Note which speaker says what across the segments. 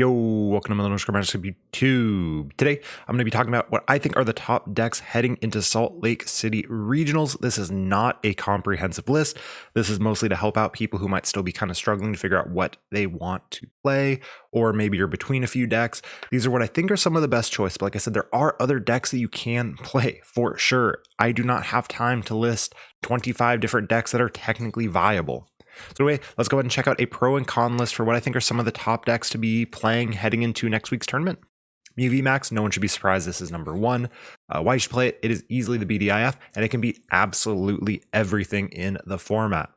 Speaker 1: Yo, welcome to Millennial Magic YouTube. Today, I'm going to be talking about what I think are the top decks heading into Salt Lake City Regionals. This is not a comprehensive list. This is mostly to help out people who might still be kind of struggling to figure out what they want to play, or maybe you're between a few decks. These are what I think are some of the best choice. But like I said, there are other decks that you can play for sure. I do not have time to list 25 different decks that are technically viable. So anyway, let's go ahead and check out a pro and con list for what I think are some of the top decks to be playing heading into next week's tournament. Mew VMAX, no one should be surprised this is number one. Why you should play it, it is easily the BDIF, and it can beat absolutely everything in the format.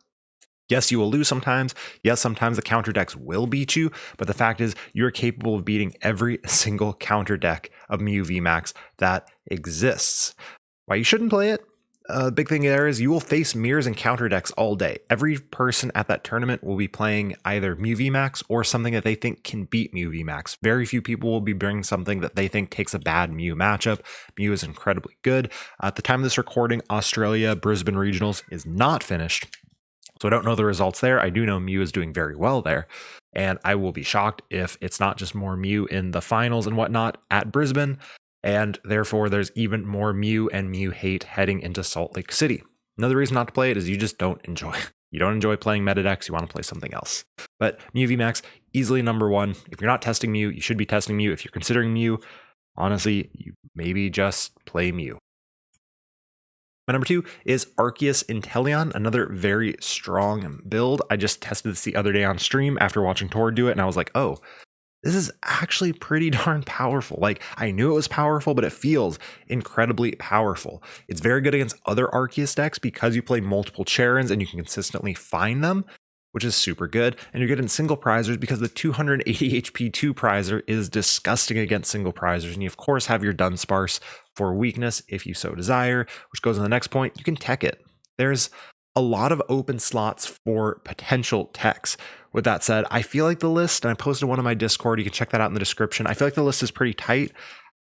Speaker 1: Yes, you will lose sometimes. Yes, sometimes the counter decks will beat you, but the fact is you're capable of beating every single counter deck of Mew VMAX that exists. Why you shouldn't play it? The big thing there is you will face mirrors and counter decks all day. Every person at that tournament will be playing either Mew VMAX or something that they think can beat Mew VMAX. Very few people will be bringing something that they think takes a bad Mew matchup. Mew is incredibly good. At the time of this recording, Australia Brisbane Regionals is not finished. So I don't know the results there. I do know Mew is doing very well there. And I will be shocked if it's not just more Mew in the finals and whatnot at Brisbane. And therefore, there's even more Mew and Mew hate heading into Salt Lake City. Another reason not to play it is you just don't enjoy. You don't enjoy playing meta decks. You want to play something else. But Mew VMAX, easily number one. If you're not testing Mew, you should be testing Mew. If you're considering Mew, honestly, you maybe just play Mew. My number two is Arceus Inteleon, another very strong build. I just tested this the other day on stream after watching Tor do it, and I was like, oh, this is actually pretty darn powerful. Like, I knew it was powerful, but it feels incredibly powerful. It's very good against other Arceus decks because you play multiple Charons and you can consistently find them, which is super good. And you're getting single prizers because the 280 HP 2 prizer is disgusting against single prizers. And you, of course, have your Dunsparce for weakness if you so desire, which goes on the next point. You can tech it. There's a lot of open slots for potential techs. With that said, I feel like the list, and I posted one on my Discord, you can check that out in the description. I feel like the list is pretty tight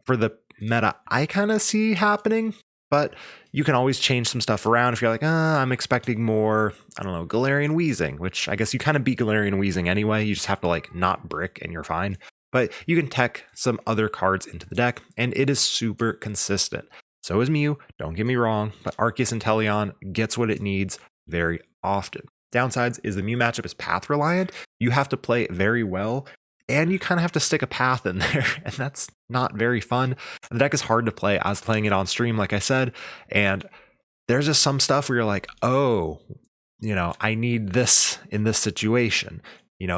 Speaker 1: for the meta I kind of see happening, but you can always change some stuff around if you're like, I'm expecting more, I don't know, Galarian Wheezing, which I guess you kind of beat Galarian Wheezing anyway. You just have to like not brick and you're fine. But you can tech some other cards into the deck, and it is super consistent. So is Mew, don't get me wrong, but Arceus Inteleon gets what it needs very often. Downsides is the Mew matchup is path reliant. You have to play very well, and you kind of have to stick a path in there, and that's not very fun. The deck is hard to play. I was playing it on stream, like I said, and there's just some stuff where you're like, oh, I need this in this situation.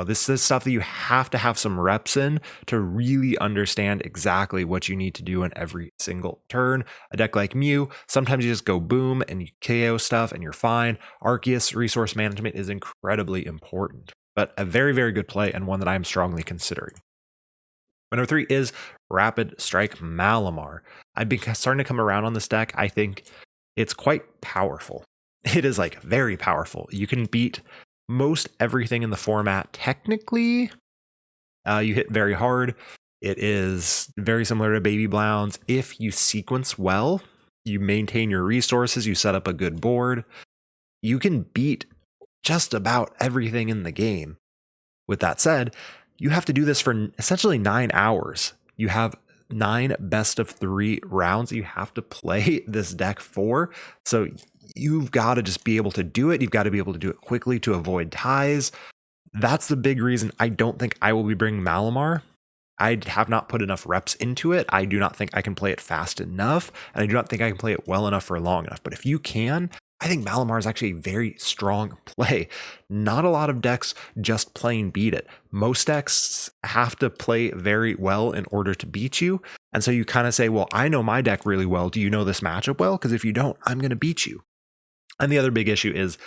Speaker 1: This is stuff that you have to have some reps in to really understand exactly what you need to do in every single turn. A deck like Mew, sometimes you just go boom and you KO stuff and you're fine. Arceus resource management is incredibly important, but a very, very good play and one that I'm strongly considering. Number three is Rapid Strike Malamar. I've been starting to come around on this deck. I think it's quite powerful. It is like very powerful. You can beat most everything in the format. Technically, you hit very hard. It is very similar to Baby Blounds. If you sequence well, you maintain your resources, you set up a good board, you can beat just about everything in the game. With that said, you have to do this for essentially 9 hours. You have 9 best of 3 rounds you have to play this deck for. So you've got to just be able to do it. You've got to be able to do it quickly to avoid ties. That's the big reason I don't think I will be bringing Malamar. I have not put enough reps into it. I do not think I can play it fast enough, and I do not think I can play it well enough for long enough. But if you can, I think Malamar is actually a very strong play. Not a lot of decks just plain beat it. Most decks have to play very well in order to beat you. And so you kind of say, well, I know my deck really well. Do you know this matchup well? Because if you don't, I'm going to beat you. And the other big issue is,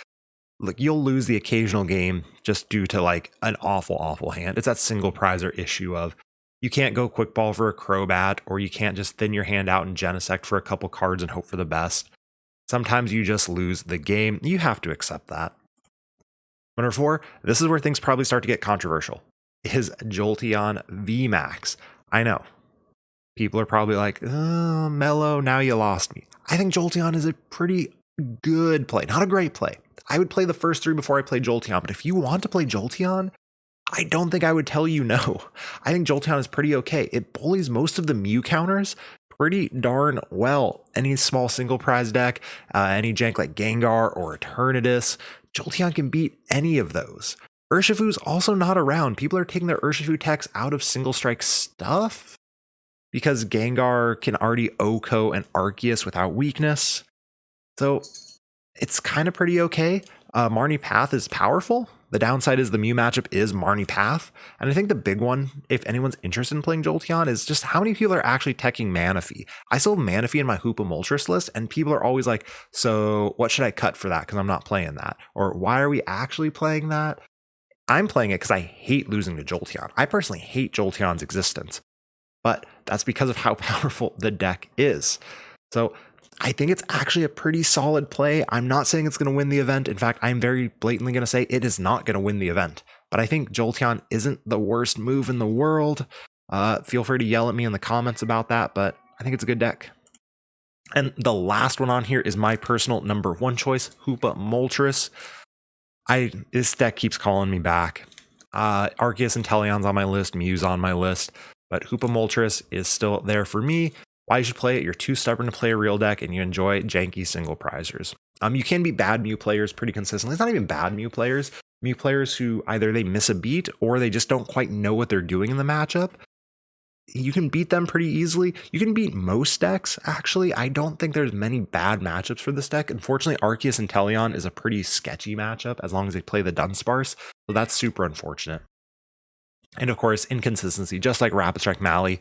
Speaker 1: look, you'll lose the occasional game just due to like an awful hand. It's that single prizer issue of you can't go quick ball for a Crobat, or you can't just thin your hand out and Genesect for a couple cards and hope for the best. Sometimes you just lose the game. You have to accept that. Number four, this is where things probably start to get controversial, is Jolteon VMAX. I know. People are probably like, oh, Mellow, now you lost me. I think Jolteon is a pretty good play, not a great play. I would play the first 3 before I play Jolteon, but if you want to play Jolteon, I don't think I would tell you no. I think Jolteon is pretty okay. It bullies most of the Mew counters pretty darn well. Any small single prize deck, any jank like Gengar or Eternatus, Jolteon can beat any of those. Urshifu's also not around. People are taking their Urshifu techs out of single strike stuff because Gengar can already OHKO and Arceus without weakness. So it's kind of pretty okay. Marnie Path is powerful. The downside is the Mew matchup is Marnie Path. And I think the big one, if anyone's interested in playing Jolteon, is just how many people are actually teching Manaphy. I still have Manaphy in my Hoopa Moltres list, and people are always like, so what should I cut for that? Because I'm not playing that. Or why are we actually playing that? I'm playing it because I hate losing to Jolteon. I personally hate Jolteon's existence. But that's because of how powerful the deck is. So I think it's actually a pretty solid play. I'm not saying it's going to win the event. In fact, I'm very blatantly going to say it is not going to win the event. But I think Jolteon isn't the worst move in the world. Feel free to yell at me in the comments about that, but I think it's a good deck. And the last one on here is my personal number one choice, Hoopa Moltres. This deck keeps calling me back. Arceus and Inteleon's on my list, Mew's on my list, but Hoopa Moltres is still there for me. Why you should play it? You're too stubborn to play a real deck, and you enjoy janky single prizers. You can be bad Mew players pretty consistently. It's not even bad Mew players. Mew players who either they miss a beat or they just don't quite know what they're doing in the matchup. You can beat them pretty easily. You can beat most decks, actually. I don't think there's many bad matchups for this deck. Unfortunately, Arceus and Inteleon is a pretty sketchy matchup as long as they play the Dunsparce, so that's super unfortunate. And of course, inconsistency, just like Rapid Strike Mally.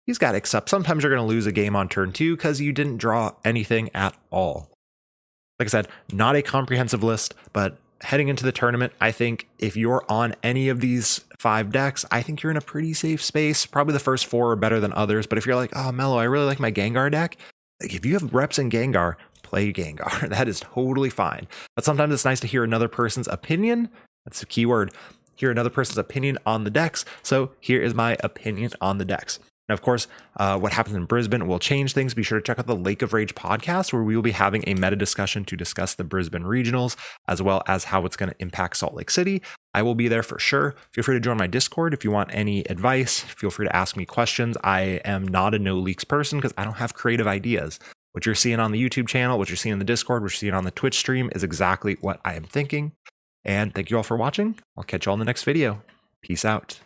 Speaker 1: He's got except sometimes you're going to lose a game on turn 2 because you didn't draw anything at all. Like I said, not a comprehensive list, but heading into the tournament, I think if you're on any of these 5 decks, I think you're in a pretty safe space. Probably the first 4 are better than others, but if you're like, oh, Mello, I really like my Gengar deck, like if you have reps in Gengar, play Gengar. That is totally fine. But sometimes it's nice to hear another person's opinion. That's the key word. Hear another person's opinion on the decks. So here is my opinion on the decks. Now, of course, what happens in Brisbane will change things. Be sure to check out the Lake of Rage podcast, where we will be having a meta discussion to discuss the Brisbane regionals, as well as how it's going to impact Salt Lake City. I will be there for sure. Feel free to join my Discord if you want any advice. Feel free to ask me questions. I am not a no leaks person because I don't have creative ideas. What you're seeing on the YouTube channel, what you're seeing in the Discord, what you're seeing on the Twitch stream is exactly what I am thinking. And thank you all for watching. I'll catch you all in the next video. Peace out.